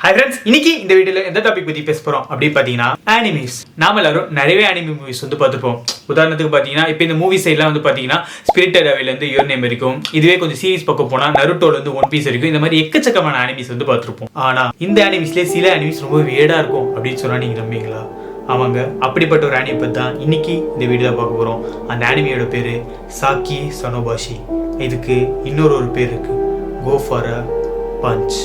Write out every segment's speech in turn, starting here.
Hi friends, இன்னைக்கு இந்த வீடியோல எந்த டாபிக் பத்தி பேச போறோம் அப்படி பாத்தீங்கன்னா அனிமீஸ். நாம எல்லாரும் நிறைய அனிமி மூவிஸ் வந்து பார்த்துப்போம். உதாரணத்துக்கு பாத்தீங்கன்னா இப்போ இந்த மூவி சைட்லாம் வந்து பாத்தீங்கன்னா ஸ்பிரிட்டட் அவேல இருந்து யுவர் நேம் வரைக்கும், இதுவே கொஞ்சம் சீரிஸ் பக்கம் போனா நருட்டோல இருந்து ஒன் பீஸ் வரைக்கும் இந்த மாதிரி எக்கச்சக்கமான அனிமீஸ் வந்து பார்த்துருப்போம். ஆனா இந்த அனிமீஸ்ல சில அனிமீஸ் ரொம்ப வேடா இருக்கும் அப்படின்னு சொன்னா நீங்க நம்புவீங்களா? அவங்க அப்படிப்பட்ட ஒரு அனிமி பத்தி தான் இன்னைக்கு இந்த வீடியோல பார்க்க போறோம். அந்த அனிமியோட பேரு சாக்கி சனோபாஷி. இதுக்கு இன்னொரு பேர் இருக்கு, கோ for a punch.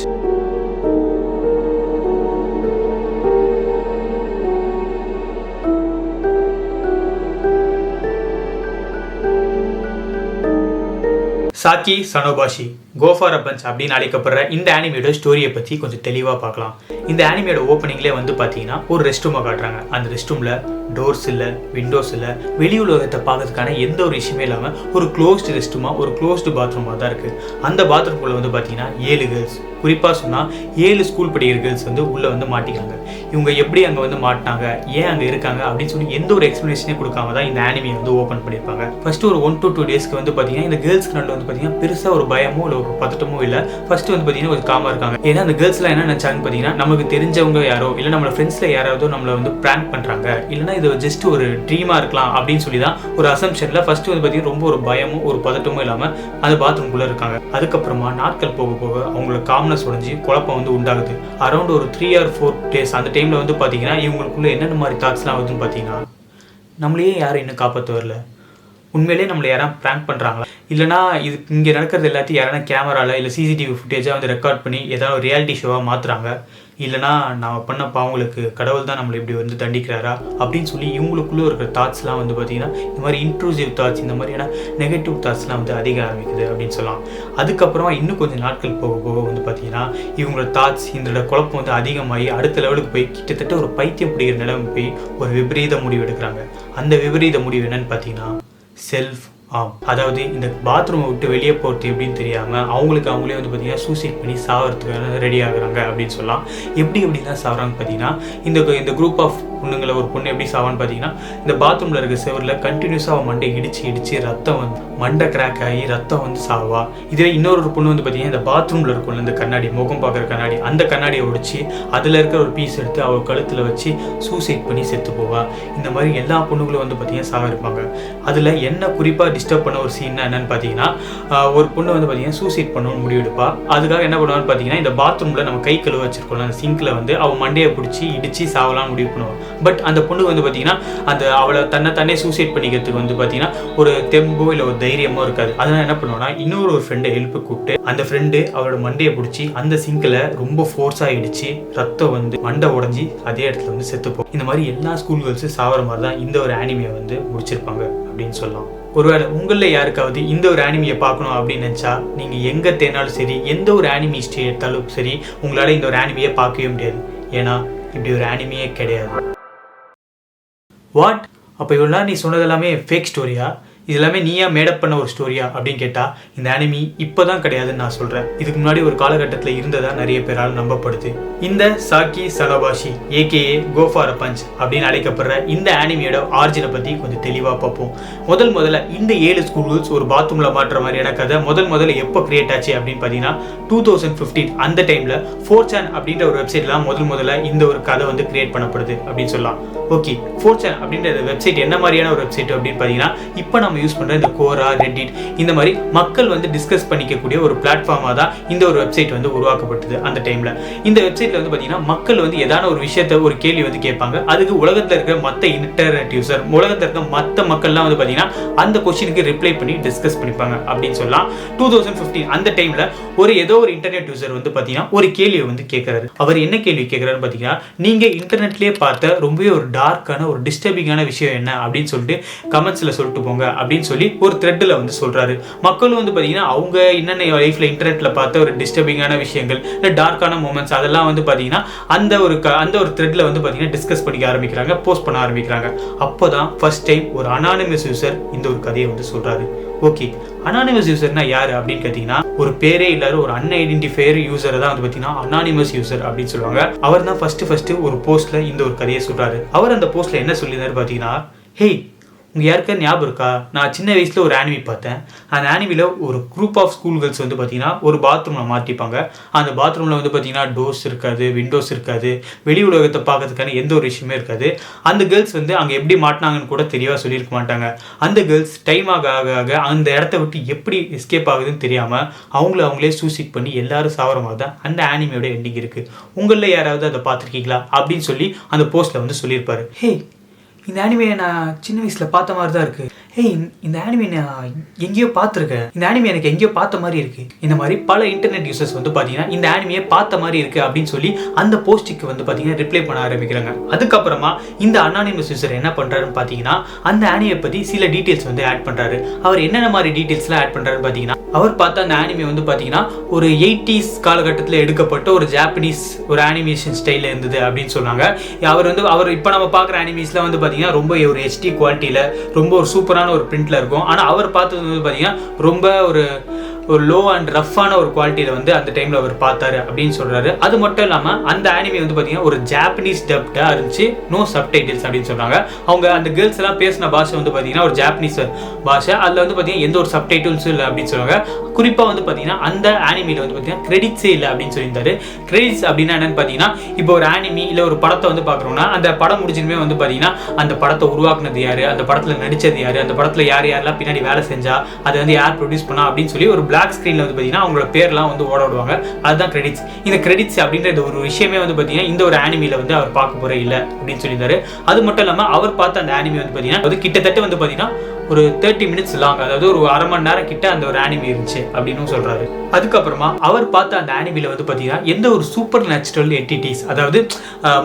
Chaki சனோபாஷி go for a punch அப்படின்னு அழைக்கப்படுற இந்த அனிமியோட ஸ்டோரியை பற்றி கொஞ்சம் தெளிவாக பார்க்கலாம். இந்த அனிமியோட ஓப்பனிங்லேயே வந்து பார்த்தீங்கன்னா ஒரு ரெஸ்ட் ரூமை காட்டுறாங்க. அந்த ரெஸ்ட் ரூமில் டோர்ஸ் இல்லை, விண்டோஸ் இல்லை, வெளி உலகத்தை பார்க்கறதுக்கான எந்த ஒரு விஷயமே இல்லாமல் ஒரு க்ளோஸ்டு ரெஸ்ட் ரூமாக, ஒரு க்ளோஸ்டு பாத்ரூமாக தான் இருக்குது. அந்த பாத்ரூம்குள்ளே வந்து பார்த்தீங்கன்னா 7 கேர்ள்ஸ், குறிப்பாக சொன்னால் 7 ஸ்கூல் படிக்கிற கேர்ள்ஸ் வந்து உள்ளே வந்து மாட்டிக்காங்க. இவங்க எப்படி அங்கே வந்து மாட்டினாங்க, ஏன் அங்கே இருக்காங்க அப்படின்னு சொல்லி எந்த ஒரு எக்ஸ்ப்ளனேஷனே கொடுக்காம தான் இந்த அனிமியை வந்து ஓப்பன் பண்ணியிருப்பாங்க. ஃபர்ஸ்ட் ஒரு 1 to 2 டேஸ்க்கு வந்து பார்த்தீங்கன்னா இந்த கேர்ள்ஸ்க்கு நடுவில் வந்து பார்த்தீங்கன்னா பெருசாக ஒரு பயமோ இல்லை ஒரு பதட்டமோ இல்லை. ஃபர்ஸ்ட் வந்து பார்த்தீங்கன்னா ஒரு காமா இருக்காங்க. ஏன்னா அந்த கேர்ள்ஸ்லாம் என்ன நினைச்சாங்கன்னு பார்த்தீங்கன்னா நமக்கு தெரிஞ்சவங்க யாரோ இல்லை நம்மளோட ஃப்ரெண்ட்ஸில் யாராவது நம்மளை வந்து ப்ராங்க் பண்ணுறாங்க, இல்லைன்னா இது ஜஸ்ட் ஒரு ட்ரீமாக இருக்கலாம் அப்படின்னு சொல்லி தான் ஒரு அசம்ஷனில் ஃபர்ஸ்ட் வந்து பார்த்தீங்கன்னா ரொம்ப ஒரு பயமோ ஒரு பதட்டமோ இல்லாமல் அந்த பாத்ரூம்குள்ளே இருக்காங்க. அதுக்கப்புறமா நாட்கள் போக போக அவங்களோட காம்னஸ் உடைஞ்சு குழப்பம் வந்து உண்டாகுது. அரௌண்ட் ஒரு 3 or 4 டேஸ் அந்த டைமில் வந்து பார்த்தீங்கன்னா இவங்களுக்குள்ள என்னென்ன மாதிரி தாட்ஸ்லாம் வருதுன்னு பார்த்தீங்கன்னா, நம்மளையே யாரும் இன்னும் காப்பாற்ற வரல, உண்மையிலே நம்மளை யாரும் ப்ராங்க் பண்ணுறாங்களா, இல்லைனா இது இங்கே நடக்கிறது எல்லாத்தையும் யாரான கேமராவில் இல்லை சிசிடிவி ஃபுட்டேஜாக வந்து ரெக்கார்ட் பண்ணி ஏதாவது ஒரு ரியாலிட்டி ஷோவாக மாற்றுறாங்க, இல்லைனா நாம் பண்ண பாவங்களுக்கு கடவுள் தான் நம்மளை இப்படி வந்து தண்டிக்கிறாரா அப்படின்னு சொல்லி இவங்களுக்குள்ளே இருக்கிற தாட்ஸ்லாம் வந்து பார்த்திங்கன்னா இந்த மாதிரி இன்ட்ரூசிவ் தாட்ஸ், இந்த மாதிரியான நெகட்டிவ் தாட்ஸ்லாம் வந்து அதிக ஆரம்பிக்குது அப்படின்னு சொல்லலாம். அதுக்கப்புறமா இன்னும் கொஞ்சம் நாட்கள் போக போக வந்து பார்த்திங்கன்னா இவங்களோட தாட்ஸ், இதோட குழப்பம் வந்து அதிகமாகி அடுத்த லெவலுக்கு போய் கிட்டத்தட்ட ஒரு பைத்தியம் பிடிக்கிற நிலைமை போய் ஒரு விபரீத முடிவு எடுக்கிறாங்க. அந்த விபரீத முடிவு என்னன்னு பார்த்தீங்கன்னா செல்ஃப் ஆம். அதாவது இந்த பாத்ரூமை விட்டு வெளியே போகிறது எப்படின்னு தெரியாமல் அவங்களே வந்து பார்த்தீங்கன்னா சூசைட் பண்ணி சாகிறதுக்கு ரெடி ஆகுறாங்க அப்படின்னு சொல்லலாம். எப்படின்னா சாகுறாங்க பார்த்தீங்கன்னா இந்த குரூப் ஆஃப் பொண்ணுங்களை ஒரு பொண்ணு எப்படி சாவான்னு பார்த்தீங்கன்னா இந்த பாத்ரூமில் இருக்க செவரில் கண்டினியூஸாக அவன் மண்டை இடிச்சு ரத்தம் வந்து மண்டை கிராக் ஆகி ரத்தம் வந்து சாவா. இதுவே இன்னொரு பொண்ணு வந்து பார்த்தீங்கன்னா இந்த பாத்ரூமில் இருக்கும்ல இந்த கண்ணாடி, முகம் பார்க்குற கண்ணாடி, அந்த கண்ணாடியை ஒடிச்சு அதில் இருக்கிற ஒரு பீஸ் எடுத்து அவள் கழுத்தில் வச்சு சூசைட் பண்ணி செத்து போவா. இந்த மாதிரி எல்லா பொண்ணுங்களும் வந்து பார்த்தீங்கன்னா சாக இருப்பாங்க. அதில் என்ன குறிப்பாக டிஸ்டர்ப் பண்ண ஒரு சீன் என்னன்னு பார்த்தீங்கன்னா, ஒரு பொண்ணு வந்து பார்த்தீங்கன்னா சூசைட் பண்ணணும்னு முடிவெடுப்பா. அதுக்காக என்ன பண்ணுவான்னு பார்த்தீங்கன்னா இந்த பாத்ரூமில் நம்ம கை கழுவ வச்சிருக்கோம்ல அந்த சிங்கில் வந்து அவள் மண்டையை பிடிச்சி இடிச்சு சாவலாம்னு முடிவு பண்ணுவாள். பட் அந்த பொண்ணு வந்து பார்த்தீங்கன்னா அந்த அவளை தன்னை சூசைட் பண்ணிக்கிறதுக்கு வந்து பார்த்தீங்கன்னா ஒரு தெம்போ இல்லை ஒரு தைரியமோ இருக்காது. அதனால என்ன பண்ணுவோம்னா இன்னொரு ஃப்ரெண்டை ஹெல்ப் கூப்பிட்டு அந்த ஃப்ரெண்டு அவளோட மண்டையை பிடிச்சி அந்த சிங்கில் ரொம்ப ஃபோர்ஸாக இடிச்சு ரத்தம் வந்து மண்டை உடஞ்சி அதே இடத்துல வந்து செத்துப்போம். இந்த மாதிரி எல்லா ஸ்கூல் கேர்ள்ஸும் சாவர மாதிரி தான் இந்த ஒரு அனிமியை வந்து முடிச்சிருப்பாங்க அப்படின்னு சொல்லலாம். ஒருவேளை உங்களில் யாருக்காவது இந்த ஒரு அனிமியை பார்க்கணும் அப்படின்னு நினச்சா நீங்கள் எங்கே தேனாலும் சரி, எந்த ஒரு அனிமி ஹிஸ்ட்ரி எடுத்தாலும் சரி, உங்களால் இந்த ஒரு அனிமியை பார்க்கவே முடியாது. ஏன்னா இப்படி ஒரு அனிமியே கிடையாது. வாட்? அப்போ இவ்வளோ நீ சொன்னது எல்லாமே ஃபேக் ஸ்டோரியா? இது எல்லாமே நீயா மேடப் பண்ண ஒரு ஸ்டோரியா அப்படின்னு கேட்டால் இந்த அனிமி இப்போ தான் கிடையாதுன்னு நான் சொல்கிறேன். இதுக்கு முன்னாடி ஒரு காலகட்டத்தில் இருந்ததாக நிறைய பேரால் நம்பப்படுது. இந்த சாக்கி சனோபாஷி AKA go for a punch அப்படின்னு அழைக்கப்படுற இந்த அனிமியோட ஆரிஜினை பற்றி கொஞ்சம் தெளிவாக பார்ப்போம். முதல்ல இந்த 7 ஸ்கூல் கேர்ள்ஸ் ஒரு பாத்ரூமில் மாட்டுற மாதிரியான கதை முதல்ல எப்போ கிரியேட் ஆச்சு அப்படின்னு பார்த்தீங்கன்னா 2015 அந்த டைமில் 4chan அப்படின்ற ஒரு வெப்சைட்லாம் முதல்ல இந்த ஒரு கதை வந்து கிரியேட் பண்ணப்படுது அப்படின்னு சொல்லலாம். ஓகே, 4chan அப்படின்ற வெப்சைட் என்ன மாதிரியான ஒரு வெப்சைட் அப்படின்னு பார்த்தீங்கன்னா இப்போ நம்ம யூஸ் பண்ற இந்த கோரா, ரெடிட், இந்த மாதிரி மக்கள் வந்து டிஸ்கஸ் பண்ணிக்கக்கூடிய ஒரு பிளாட்ஃபார்மா தான் இந்த ஒரு வெப்சைட் வந்து உருவாக்கப்பட்டது. அந்த டைம்ல இந்த வெப்சைட்ல வந்து பாத்தீங்கன்னா மக்கள் வந்து ஏதான ஒரு விஷயத்தை ஒரு கேள்வி வந்து கேட்பாங்க. அதுக்கு உலகத்துல இருக்கிற மத்த இன்டர்நெட் யூசர், உலகத்துல இருக்க மத்த மக்கள்லாம் வந்து பாத்தீங்கன்னா அந்த கொஸ்டினுக்கு ரிப்ளை பண்ணி டிஸ்கஸ் பண்ணிப்பாங்க அப்படின்னு சொல்லலாம். 2015 அந்த டைம்ல ஏதோ ஒரு இன்டர்நெட் யூசர் வந்து பாத்தீங்கன்னா ஒரு கேள்வியை வந்து கேட்கிறாரு. அவர் என்ன கேள்வி கேட்கிறாருன்னு பாத்தீங்கன்னா, நீங்க இன்டர்நெட்லயே பார்த்த ரொம்பவே ஒரு டார்க்கான ஒரு டிஸ்டர்பிங்கான விஷயம் என்ன அப்படின்னு சொல்லிட்டு கமெண்ட்ஸ்ல சொல்லிட்டு போங்க அப்படின்னு சொல்லி ஒரு த்ரெட்ல வந்து சொல்றாரு. மக்களும் வந்து பாத்தீங்கன்னா அவங்க என்னென்ன லைஃப்ல இன்டர்நெட்ல பார்த்த ஒரு டிஸ்டர்பிங்கான விஷயங்கள், இல்லை டார்க்கான மூமெண்ட்ஸ் அதெல்லாம் வந்து பாத்தீங்கன்னா அந்த ஒரு த்ரெட்ல வந்து பாத்தீங்கன்னா டிஸ்கஸ் பண்ணிக்க ஆரம்பிக்கிறாங்க, போஸ்ட் பண்ண ஆரம்பிக்கிறாங்க. அப்போதான் ஃபர்ஸ்ட் டைம் ஒரு அனானிமஸ் யூசர் இந்த ஒரு கதையை வந்து சொல்றாரு. ஓகே, அனானிமஸ் யூசர்னா யாரு அப்படின்னு கேட்டீங்கன்னா ஒரு பேரே இல்லாத ஒரு அன்ஐடென்டிஃபையர் யூசரை தான் வந்து பாத்தீங்கன்னா அனானிமஸ் யூசர் அப்படின்னு சொல்லுவாங்க. அவர் தான் ஃபர்ஸ்ட் ஒரு போஸ்ட்ல இந்த ஒரு கதையை சொல்றாரு. அவர் அந்த போஸ்ட்ல என்ன சொல்லியிருந்தாரு பாத்தீங்கன்னா, ஹே உங்கள் யாருக்காவது ஞாபகம் இருக்கா, நான் சின்ன வயசில் ஒரு ஆனிமி பார்த்தேன். அந்த ஆனிமியில் ஒரு குரூப் ஆஃப் ஸ்கூல் கேர்ள்ஸ் வந்து பார்த்தீங்கன்னா ஒரு பாத்ரூமில் மாட்டிப்பாங்க. அந்த பாத்ரூமில் வந்து பார்த்தீங்கன்னா டோர்ஸ் இருக்காது, விண்டோஸ் இருக்காது, வெளி உலகத்தை பார்க்கறதுக்கான எந்த ஒரு விஷயமே இருக்காது. அந்த கேர்ள்ஸ் வந்து அங்கே எப்படி மாட்டினாங்கன்னு கூட தெளிவாக சொல்லியிருக்க மாட்டாங்க. அந்த கேர்ள்ஸ் டைம் ஆக ஆக அந்த இடத்த விட்டு எப்படி எஸ்கேப் ஆகுதுன்னு தெரியாமல் அவங்களே சூசைட் பண்ணி எல்லாரும் சாவர மாதிரி தான் அந்த ஆனிமியோட எண்டிங் இருக்குது. உங்களில் யாராவது அதை பார்த்துருக்கீங்களா அப்படின்னு சொல்லி அந்த போஸ்ட்டில் வந்து சொல்லியிருப்பாரு. ஹே, இந்த ஆனிமையை நான் சின்ன வயசில் பார்த்த மாதிரி தான் இருக்குது. இந்த ஆனிமே நான் எங்கேயோ பார்த்துருக்கேன், இந்த ஆனிமே எனக்கு எங்கேயோ பார்த்த மாதிரி இருக்குது. இந்த மாதிரி பல இன்டர்நெட் யூசர்ஸ் வந்து பார்த்தீங்கன்னா இந்த ஆனிமையை பார்த்த மாதிரி இருக்குது அப்படின்னு சொல்லி அந்த போஸ்ட்டுக்கு வந்து பார்த்தீங்கன்னா ரிப்ளை பண்ண ஆரம்பிக்கிறாங்க. அதுக்கப்புறமா இந்த அனானிமஸ் யூசர் என்ன பண்ணுறாருன்னு பார்த்தீங்கன்னா அந்த ஆனிமை பற்றி சில டீட்டெயில்ஸ் வந்து ஆட் பண்ணுறாரு. அவர் என்னென்ன மாதிரி டீட்டெயில்ஸ்லாம் ஆட் பண்ணுறாருன்னு பார்த்தீங்கன்னா, அவர் பார்த்தா அந்த ஆனிமே வந்து பார்த்தீங்கன்னா ஒரு 80s காலகட்டத்தில் எடுக்கப்பட்ட ஒரு ஜாப்பனீஸ் ஒரு அனிமேஷன் ஸ்டைலில் இருந்தது அப்படின்னு சொன்னாங்க. அவர் இப்போ நம்ம பார்க்குற அனிமேஸ்லாம் வந்து பார்த்தீங்கன்னா ரொம்ப ஒரு HD குவாலிட்டியில் ரொம்ப ஒரு சூப்பரான ஒரு பிரிண்ட்ல இருக்கும். ஆனால் அவர் பார்த்தது வந்து பார்த்தீங்கன்னா ரொம்ப ஒரு லோ அண்ட் ரஃப்பான ஒரு குவாலிட்டியில் வந்து அந்த டைமில் அவர் பார்த்தாரு அப்படின்னு சொல்கிறாரு. அது மட்டும் இல்லாமல் அந்த ஆனிமே வந்து பார்த்தீங்கன்னா ஒரு ஜாப்பனீஸ் டப்டாக இருந்துச்சு, நோ சப்டைட்டில்ஸ் அப்படின்னு சொல்கிறாங்க. அவங்க அந்த கேர்ள்ஸ் எல்லாம் பேசின பாஷை வந்து பார்த்தீங்கன்னா ஒரு ஜாப்பனீஸ் பாஷை, அதில் வந்து பார்த்தீங்கன்னா எந்த ஒரு சப்டைட்டில்ஸும் இல்லை அப்படின்னு சொல்லுவாங்க. குறிப்பாக வந்து பார்த்தீங்கன்னா அந்த ஆனிமியில் வந்து பார்த்தீங்கன்னா கிரெடிட்ஸே இல்லை அப்படின்னு சொல்லியிருந்தாரு. கிரெடிட்ஸ் அப்படின்னா என்னன்னு பார்த்தீங்கன்னா, இப்போ ஒரு ஆனிமி இல்லை ஒரு படத்தை வந்து பார்க்குறோம்னா அந்த படம் முடிஞ்சுமே வந்து பார்த்தீங்கன்னா அந்த படத்தை உருவாக்குனது யார், அந்த படத்தில் நடித்தது யார், அந்த படத்தில் யார் யாரெல்லாம் பின்னாடி வேலை செஞ்சா, அதை வந்து யார் ப்ரொடியூஸ் பண்ணா அப்படின்னு சொல்லி ஒரு பிளாக் ஸ்க்ரீனில் வந்து பார்த்தீங்கன்னா அவங்களோட பேர்லாம் வந்து ஓட விடுவாங்க. அதுதான் கிரெடிட்ஸ். இந்த கிரெடிட்ஸ் அப்படின்ற ஒரு விஷயமே வந்து பார்த்தீங்கன்னா இந்த ஒரு ஆனிமியில் வந்து அவர் பார்க்க போகிற இல்லை அப்படின்னு சொல்லியிருந்தாரு. அது மட்டும் இல்லாமல் அவர் பார்த்த அந்த ஆனிமி வந்து பார்த்தீங்கன்னா அது கிட்டத்தட்ட வந்து பார்த்தீங்கன்னா ஒரு 30 மினிட்ஸ் லாங், அதாவது ஒரு அரை மணி நேரம் கிட்ட அந்த ஒரு ஆனிமி இருந்துச்சு அப்படின்னு சொல்றாரு. அதுக்கப்புறமா அவர் பார்த்த அந்த ஆனிமில வந்து பார்த்தீங்கன்னா எந்த ஒரு சூப்பர் நேச்சுரல் என்டிட்டிஸ், அதாவது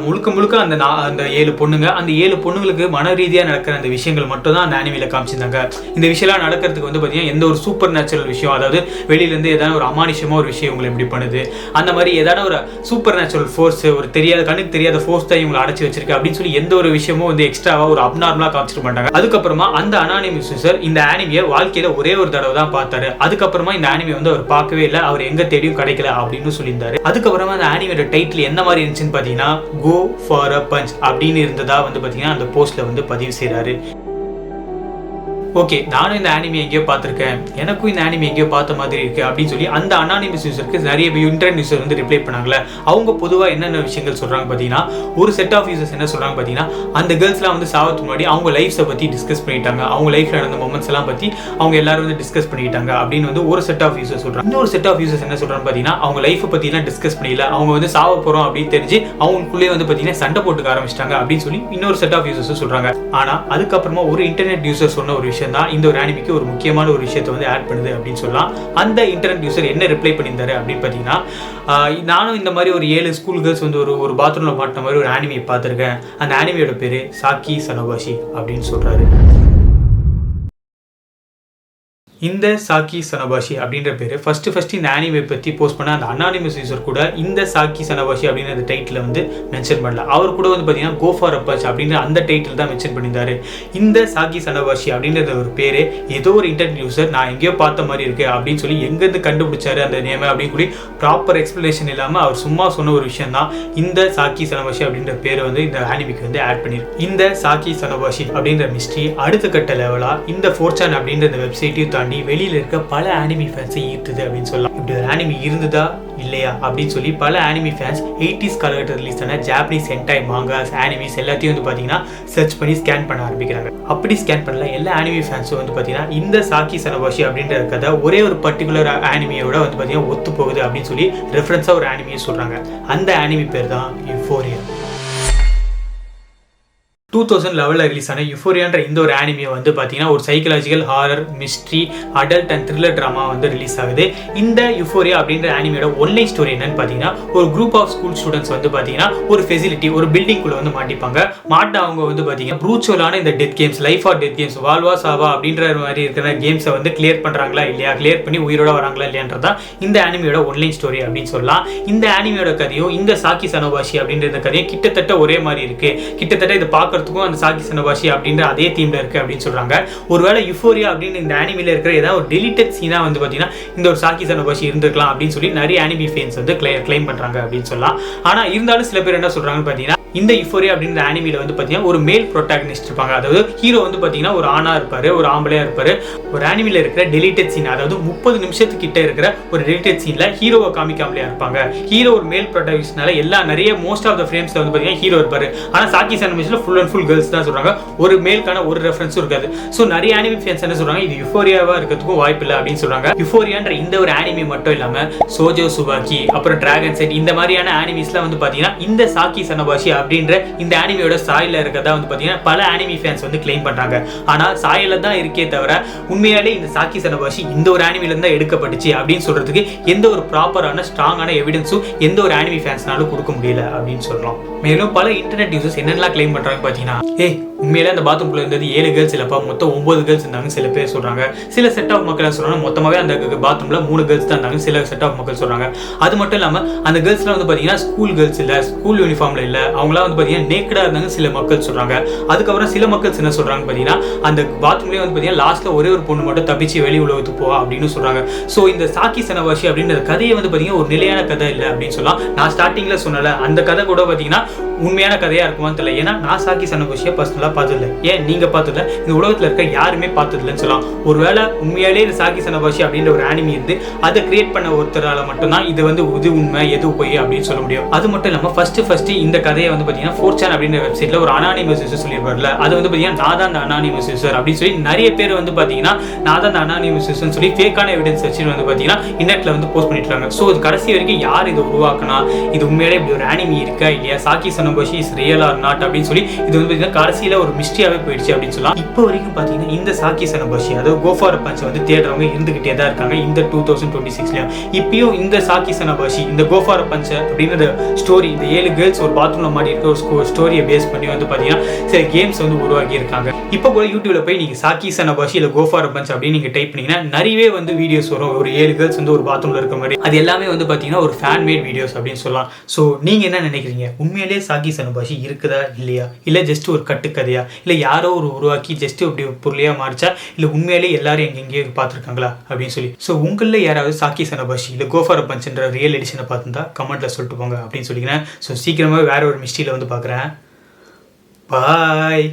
முழுக்க அந்த 7 பொண்ணுங்க, அந்த 7 பொண்ணுங்களுக்கு மன ரீதியாக நடக்கிற அந்த விஷயங்கள் மட்டும் தான் அந்த ஆனிமில காமிச்சிருந்தாங்க. இந்த விஷயம்லாம் நடக்கிறதுக்கு வந்து பார்த்தீங்கன்னா எந்த ஒரு சூப்பர் நேச்சுரல் விஷயம், அதாவது வெளியிலேருந்து ஏதாவது ஒரு அமானுஷமாக ஒரு விஷயம் உங்களை எப்படி பண்ணுது, அந்த மாதிரி ஏதாவது ஒரு சூப்பர் நேச்சுரல் ஃபோர்ஸ், ஒரு கண்ணுக்கு தெரியாத ஃபோர்ஸ் தான் இவங்களை அடைச்சி வச்சிருக்கு அப்படின்னு சொல்லி எந்த ஒரு விஷயமும் வந்து எக்ஸ்ட்ராவாக ஒரு அப்நார்மலாக காமிச்சிட மாட்டாங்க. அதுக்கப்புறமா அந்த அனானிமஸ் யூசர் இந்த ஆனிமியை வாழ்க்கையில ஒரே ஒரு தடவை தான் பார்த்தாரு. அதுக்கப்புறமா இந்த ஆனிமி வந்து அவர் பார்க்கவே இல்லை, அவர் எங்க தேடியும் கிடைக்கல அப்படின்னு சொல்லியிருந்தாரு. அதுக்கப்புறமா அந்த ஆனிமியோட டைட்டில் என்ன மாதிரி இருந்துச்சுன்னு பார்த்தீங்கன்னா கோ ஃபார் அ பஞ்ச் அப்படின்னு இருந்ததா வந்து பார்த்தீங்கன்னா அந்த போஸ்ட்ல வந்து பதிவு செய்யறாரு. ஓகே, நானும் இந்த ஆனிமி எங்கேயோ பார்த்துருக்கேன், எனக்கும் இந்த ஆனிமி எங்கேயோ பார்த்த மாதிரி இருக்கு அப்படின்னு சொல்லி அந்த அனானிமஸ் யூசருக்கு நிறைய இன்டர்நெட் யூசர் வந்து ரிப்ளை பண்ணாங்களே. அவங்க பொதுவாக என்னென்ன விஷயங்கள் சொல்றாங்க பார்த்தீங்கன்னா, ஒரு செட் ஆஃப் யூசர்ஸ் என்ன சொல்றாங்க பார்த்தீங்கன்னா, அந்த கேர்ள்ஸ்லாம் வந்து சாவத்துக்கு முன்னாடி அவங்க லைஃப்ஸை பற்றி டிஸ்கஸ் பண்ணிட்டாங்க, அவங்க லைஃப்ல நடந்த மொமெண்ட்ஸ் எல்லாம் பற்றி அவங்க எல்லாரும் வந்து டிஸ்கஸ் பண்ணிட்டாங்க அப்படின்னு வந்து ஒரு செட் ஆஃப் யூசர்ஸ் சொல்றாங்க. இன்னொரு செட் ஆஃப் யூசர்ஸ் என்ன சொல்றாங்க பார்த்தீங்கன்னா, அவங்க லைஃப்பை பற்றிலாம் டிஸ்கஸ் பண்ணல, அவங்க வந்து சாவ போறோம் அப்படின்னு தெரிஞ்சு அவங்களுக்குள்ளே வந்து பார்த்தீங்கன்னா சண்டை போட்டுக்க ஆரம்பிச்சிட்டாங்க அப்படின்னு சொல்லி இன்னொரு செட் ஆஃப் யூசர்ஸ் சொல்றாங்க. ஆனால் அதுக்கப்புறமா ஒரு இன்டர்நெட் யூசர் சொன்ன ஒரு விஷயம் தான் இந்த ஒரு ஆனிமிக்கு ஒரு முக்கியமான ஒரு விஷயத்தை வந்து ஆட் பண்ணுது அப்படின்னு சொல்லலாம். அந்த இன்டர்நெட் யூசர் என்ன ரிப்ளை பண்ணியிருந்தாரு அப்படின்னு பார்த்தீங்கன்னா, நானும் இந்த மாதிரி ஒரு 7 ஸ்கூல் கேர்ள்ஸ் வந்து ஒரு பாத்ரூம்ல மாட்டின மாதிரி ஒரு ஆனிமியை பார்த்துருக்கேன், அந்த ஆனிமியோட பேரு சாக்கி சனோபாஷி அப்படின்னு சொல்றாரு. இந்த சாக்கி சனோபாஷி அப்படின்ற பேர் ஃபர்ஸ்ட் இந்த ஆனிமே பற்றி போஸ்ட் பண்ண அந்த அனானிமஸ் யூசர் கூட இந்த சாக்கி சனோபாஷி அப்படின்ற அந்த டைட்டில் வந்து மென்ஷன் பண்ணல. அவர் கூட வந்து பார்த்தீங்கன்னா கோ ஃபார் அ பஞ்ச் அப்படின்ற அந்த டைட்டில் தான் மென்ஷன் பண்ணியிருந்தாரு. இந்த சாக்கி சனோபாஷி அப்படின்ற ஒரு பேர் ஏதோ ஒரு இன்டர்நெட் யூசர் நான் எங்கேயோ பார்த்த மாதிரி இருக்கு அப்படின்னு சொல்லி எங்கேருந்து கண்டுபிடிச்சாரு அந்த நேமை அப்படின்னு கூடி ப்ராப்பர் எக்ஸ்பிளனேஷன் இல்லாமல் அவர் சும்மா சொன்ன ஒரு விஷயம் தான் இந்த சாக்கி சனோபாஷி அப்படின்ற பேரை வந்து இந்த ஆனிமிக்கு வந்து ஆட் பண்ணியிருக்கு. இந்த சாக்கி சனோபாஷி அப்படின்ற மிஸ்ட்ரி அடுத்த கட்ட லெவலாக இந்த 4chan அப்படின்ற இந்த வெப்சைட்டையும் தாண்டி வெளியில இருக்க பல ஆனிமி ஃபேன்ஸை ஈர்த்துது அப்படின்னு சொல்லலாம். இப்படி ஒரு ஆனிமி இருந்ததா இல்லையா அப்படின்னு சொல்லி பல ஆனிமி ஃபேன்ஸ் 80s காலகட்டத்தில் ரிலீஸ் ஆன ஜாப்பனீஸ் ஹென்டாய் மாங்காஸ் ஆனிமிஸ் எல்லாத்தையும் வந்து பார்த்தீங்கன்னா சர்ச் பண்ணி ஸ்கேன் பண்ண ஆரம்பிக்கிறாங்க. அப்படி ஸ்கேன் பண்ணல எல்லா ஆனிமி ஃபேன்ஸும் வந்து பார்த்தீங்கன்னா இந்த சாக்கி சனோபாஷி அப்படின்ற கதை ஒரே ஒரு பர்டிகுலர் ஆனிமியோட வந்து பார்த்தீங்கன்னா ஒத்து போகுது அப்படின்னு சொல்லி ரெஃபரன்ஸாக ஒரு ஆனிமியை சொல்றாங்க. அந்த ஆனிமி பேர் தான் யுஃபோரியா. 2011 ரிலீஸ் ஆன யுஃபோரியான்ற இந்த ஒரு ஆனிமியை வந்து பார்த்தீங்கன்னா ஒரு psychological horror mystery adult and thriller drama வந்து ரிலீஸ் ஆகுது. இந்த யுஃபோரியா அப்படின்ற ஆனிமியோட ஒன்லைன் ஸ்டோரி என்னன்னு பார்த்தீங்கன்னா, ஒரு குரூப் ஆஃப் ஸ்கூல் ஸ்டூடெண்ட்ஸ் வந்து பார்த்தீங்கன்னா ஒரு ஃபெசிலிட்டி ஒரு பில்டிங்குள்ள வந்து மாட்டிப்பாங்க. அவங்க வந்து பார்த்தீங்கன்னா ப்ரூச்சுவலான இந்த death games, life or death games, வால்வா சாவா அப்படின்ற மாதிரி இருக்கிற கேம்ஸை வந்து கிளியர் பண்ணுறாங்களா இல்லையா, கிளியர் பண்ணி உயிரோட வராங்களா இல்லையான்றதா இந்த ஆனிமியோட ஒன்லைன் ஸ்டோரி அப்படின்னு சொல்லலாம். இந்த ஆனிமியோட கதையும் இந்த சாக்கி சனோபாஷி அப்படின்ற கதையும் கிட்டத்தட்ட ஒரே மாதிரி இருக்கு. கிட்டத்தட்ட இது பார்க்க அந்த சாக்கி சனோபாஷி அப்படின்ற அதே தீம்ல இருக்கு அப்படின்னு சொல்றாங்க. ஒருவேளை யுஃபோரியா அப்படின்னு இந்த ஆனிமில இருக்கிற ஏதாவது ஒரு டெலிட்டட் சீனா வந்து பாத்தீங்கன்னா இந்த ஒரு சாக்கி சனோபாஷி இருந்திருக்கலாம் அப்படின்னு சொல்லி நிறைய ஆனிமி ஃபேன்ஸ் வந்து கிளைம் பண்றாங்க அப்படின்னு சொல்லலாம். ஆனா இருந்தாலும் சில பேர் என்ன சொல்றாங்கன்னு பாத்தீங்கன்னா இந்த யுஃபோரியா அப்படின்ற அனிமில வந்து பார்த்தீங்கன்னா ஒரு மேல் ப்ரோட்டாகனிஸ்ட் இருப்பாங்க. அதாவது ஹீரோ வந்து பார்த்தீங்கன்னா ஒரு ஆணா இருப்பாரு, ஒரு ஆம்பளையா இருப்பாரு. ஒரு அனிமில இருக்கிற டெலிட்டட் சீன், அதாவது 30 நிமிஷத்துக்கிட்ட இருக்கிற ஒரு டெலிட்டட் சீன்ல ஹீரோவை காமிக்காமலே இருப்பாங்க. ஹீரோ ஒரு மேல் ப்ரோட்டாகனிஸ்ட்னால நிறைய மோஸ்ட் ஆஃப் த ஃப்ரேம்ஸ்ல வந்து பார்த்தீங்கன்னா ஹீரோ இருப்பாரு. ஆனால் சாக்கி சனபாஷில ஃபுல் அண்ட் ஃபுல் கேர்ள்ஸ் தான் சொல்றாங்க. ஒரு மேல்கான ஒரு ரெஃபரன்ஸும் இருக்காது. ஸோ நிறைய அனிமி ஃபேன்ஸ் என்ன சொல்றாங்க, இது யுஃபோரியாவா இருக்கிறதுக்கும் வாய்ப்பு இல்லை அப்படின்னு சொல்றாங்க. யுஃபோரியான்ற இந்த ஒரு அனிமி மட்டும் இல்லாம சோஜோ சுபாக்கி, அப்புறம் டிராகன் செட், இந்த மாதிரியான அனிமிஸ்லாம் வந்து பார்த்தீங்கன்னா இந்த சாக்கி சனபாஷி அப்படின்ற இந்த அனிமியோட சாயில இருக்கதா வந்து பார்த்தீங்கன்னா பல அனிமி ஃபேன்ஸ் வந்து கிளைம் பண்றாங்க. ஆனா சாயில தான் இருக்கே தவிர உண்மையாலே இந்த சாக்கி சனபாஷி இந்த ஒரு அனிமில இருந்து எடுக்கப்பட்டுச்சு அப்படின்னு சொல்றதுக்கு எந்த ஒரு ப்ராப்பரான ஸ்ட்ராங்கான எவிடன்ஸும் எந்த ஒரு அனிமி ஃபேன்ஸ்னாலும் கொடுக்க முடியல அப்படின்னு சொல்லலாம். மேலும் பல இன்டர்நெட் யூசர்ஸ் என்னெல்லாம் கிளைம் பண்றாங்க பார்த்தீங்கன்னா, உண்மையிலே அந்த பாத்ரூம்ல இருந்தது 7 கேர்ள்ஸ் இல்லப்பா, மொத்தம் 9 கேர்ள்ஸ் இருந்தாங்க சில பேர் சொல்றாங்க. சில செட் ஆஃப் மக்கள் சொல்றாங்க மொத்தமாவே அந்த பாத்ரூம்ல 3 கேர்ள்ஸ் தான் இருந்தாங்க சில செட் ஆஃப் மக்கள் சொல்றாங்க. அது மட்டும் இல்லாம அந்த கேர்ள்ஸ்லாம் வந்து பாத்தீங்கன்னா ஸ்கூல் கேர்ள்ஸ் இல்ல, ஸ்கூல் யூனிஃபார்ம்ல இல்ல, அவங்களாம் வந்து பாத்தீங்கன்னா நேக்கடா இருந்தாங்க சில மக்கள் சொல்றாங்க. அதுக்கப்புறம் சில மக்கள் என்ன சொல்றாங்க பாத்தீங்கன்னா, அந்த பாத்ரூம்லயே வந்து பாத்தீங்கன்னா லாஸ்ட்ல ஒரே ஒரு பொண்ணு மட்டும் தப்பிச்சு வெளி உலகத்துக்கு போவா அப்படின்னு சொல்றாங்க. சோ இந்த சாக்கி சனபாஷி அப்படின்ற கதையை வந்து பாத்தீங்கன்னா ஒரு நிலையான கதை இல்லை அப்படின்னு சொல்லலாம். நான் ஸ்டார்டிங்ல சொன்னல அந்த கதை கூட பாத்தீங்கன்னா உண்மையான கதையா இருக்குமான்னு தெரியல. ஏன்னா நான் சாக்கி சனபாஷியை பர்சனலா பார்த்ததில்ல, ஏன் நீங்க பார்த்ததில்ல, இந்த உலகத்துல இருக்க யாருமே பார்த்ததில்லன்னு சொல்லலாம். ஒருவேளை உண்மையாலே இந்த சாக்கி சனபாஷி அப்படின்ற ஒரு அனிமி இருந்து அதை கிரியேட் பண்ண ஒருத்தரால மட்டும்தான் இது வந்து இது உண்மை எது போய் அப்படின்னு சொல்ல முடியும். அது மட்டும் இல்லாம ஃபர்ஸ்ட் இந்த கதையை வந்து பாத்தீங்கன்னா 4chan அப்படின்ற வெப்சைட்ல ஒரு அனானிமஸ் யூசர் சொல்லியிருப்பார்ல, அது வந்து பாத்தீங்கன்னா நான் தான் அந்த அனானிமஸ் யூசர் அப்படின்னு சொல்லி நிறைய பேர் வந்து பாத்தீங்கன்னா நான் தான் அந்த அனானிமஸ் யூசர்னு சொல்லி ஃபேக்கான எவிடன்ஸ் வச்சு வந்து பாத்தீங்கன்னா இன்டர்நெட்ல வந்து போஸ்ட் பண்ணிட்டு இருக்காங்க. ஸோ இது கடைசி வரைக்கும் யார் இதை உருவாக்குனா, இது உண்மையாலே இப்படி ஒரு அனிமி இருக்கா இல்லையா, சாக்கி சனபாஷி இஸ் ரியல் ஆர் நாட் அப்படின்னு சொல்லி இது வந்து பாத்தீங்கன்னா கடைசியில ஒரு மிஸ்டரியாவே போயிடுச்சு அப்படின்னு சொல்லலாம். இப்போ வரைக்கும் பாத்தீங்கன்னா இந்த சாக்கி சனபாஷி அதாவது கோ ஃபார் பஞ்ச் வந்து தேடுறவங்க இருந்துகிட்டே தான் இருக்காங்க இந்த 2026ல. இப்பயும் இந்த சாக்கி சனபாஷி இந்த கோ ஃபார் பஞ்ச் அப்படிங்கிற ஸ்டோரி, இந்த 7 கேர்ள்ஸ் ஒரு பாத்ரூம்ல மாடி இருக்க ஒரு ஸ்டோரியை பேஸ் பண்ணி வந்து பாத்தீங்கன்னா சில கேம்ஸ் வந்து உருவாக்கி இருக்காங்க. இப்போ கூட யூடியூப்ல போய் நீங்க சாக்கி சனபாஷி இல்ல கோ ஃபார் பஞ்ச் அப்படின்னு நீங்க டைப் பண்ணீங்கன்னா நிறையவே வந்து வீடியோஸ் வரும். ஒரு 7 கேர்ள்ஸ் வந்து ஒரு பாத்ரூம்ல இருக்க மாதிரி, அது எல்லாமே வந்து பாத்தீங்கன்னா ஒரு ஃபேன் மேட் வீடியோஸ் அப்படின்னு சொல்லலாம். ஸோ நீங்க என்ன நினைக்கிறீங்க, உண்மையிலேயே சாக்கி சனபாஷி இருக்குதா இல்லையா, இல்ல ஜஸ்ட் ஒரு கட்டுக்கதையா, இல்ல யாரோ ஒரு உருவாக்கி ஜஸ்ட் இப்படி பொருளையா மாறிச்சா, இல்ல உண்மையிலே எல்லாரும் எங்கெங்கேயோ பார்த்துருக்காங்களா அப்படின்னு சொல்லி. ஸோ உங்களில் யாராவது சாக்கி சனபாஷி இல்ல கோ ஃபார் பஞ்ச்ன்ற ரியல் எடிஷனை பார்த்துருந்தா கமெண்ட்ல சொல்லிட்டு போங்க அப்படின்னு சொல்லிக்கிறேன். ஸோ சீக்கிரமா வேற ஒரு மிஸ்ட்ரியில வந்து பார்க்குறேன். பாய்.